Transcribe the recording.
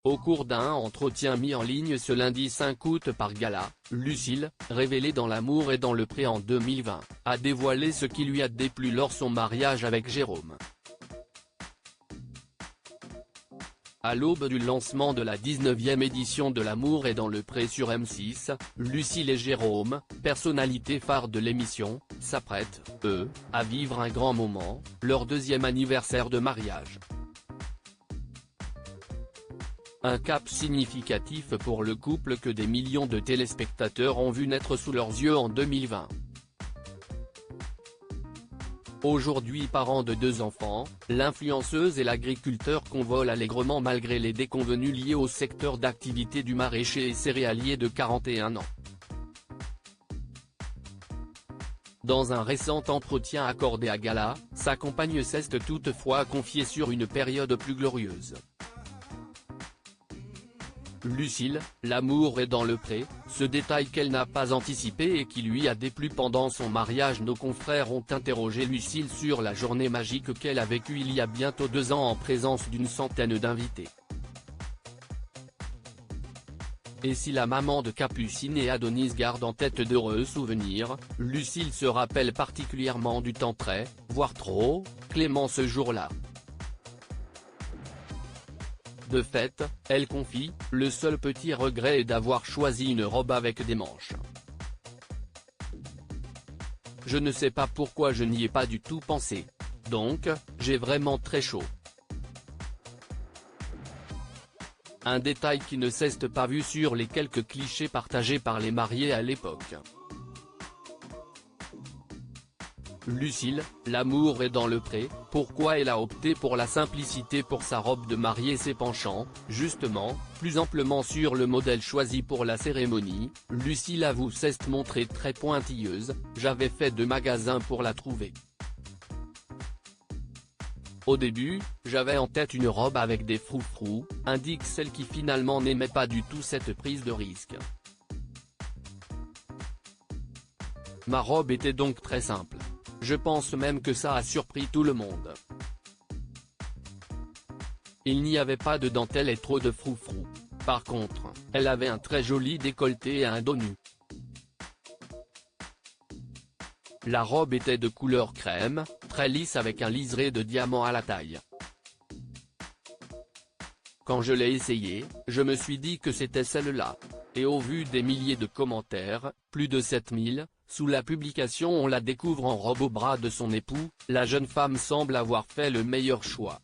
Au cours d'un entretien mis en ligne ce lundi 5 août par Gala, Lucille, révélée dans L'amour est dans le pré en 2020, a dévoilé ce qui lui a déplu lors son mariage avec Jérôme. À l'aube du lancement de la 19e édition de L'amour est dans le pré sur M6, Lucille et Jérôme, personnalités phares de l'émission, s'apprêtent, eux, à vivre un grand moment, leur 2e anniversaire de mariage. Un cap significatif pour le couple que des millions de téléspectateurs ont vu naître sous leurs yeux en 2020. Aujourd'hui parent de 2 enfants, l'influenceuse et l'agriculteur convolent allègrement malgré les déconvenues liées au secteur d'activité du maraîcher et céréalier de 41 ans. Dans un récent entretien accordé à Gala, sa compagne s'est toutefois confiée sur une période plus glorieuse. Lucille, l'amour est dans le pré, ce détail qu'elle n'a pas anticipé et qui lui a déplu pendant son mariage. Nos confrères ont interrogé Lucille sur la journée magique qu'elle a vécue il y a bientôt 2 ans en présence d'une centaine d'invités. Et si la maman de Capucine et Adonis garde en tête d'heureux souvenirs, Lucille se rappelle particulièrement du temps très, voire trop, clément ce jour-là. De fait, elle confie, le seul petit regret est d'avoir choisi une robe avec des manches. Je ne sais pas pourquoi je n'y ai pas du tout pensé. Donc, j'ai vraiment très chaud. Un détail qui ne s'est pas vu sur les quelques clichés partagés par les mariés à l'époque. Lucille, l'amour est dans le pré, pourquoi elle a opté pour la simplicité pour sa robe de mariée s'épanchant, justement, plus amplement sur le modèle choisi pour la cérémonie. Lucille avoue s'est montrée très pointilleuse, j'avais fait 2 magasins pour la trouver. Au début, j'avais en tête une robe avec des froufrous, indique celle qui finalement n'aimait pas du tout cette prise de risque. Ma robe était donc très simple. Je pense même que ça a surpris tout le monde. Il n'y avait pas de dentelle et trop de froufrous. Par contre, elle avait un très joli décolleté et un dos nu. La robe était de couleur crème, très lisse avec un liseré de diamant à la taille. Quand je l'ai essayée, je me suis dit que c'était celle-là. Et au vu des milliers de commentaires, plus de 7000, sous la publication on la découvre en robe au bras de son époux, la jeune femme semble avoir fait le meilleur choix.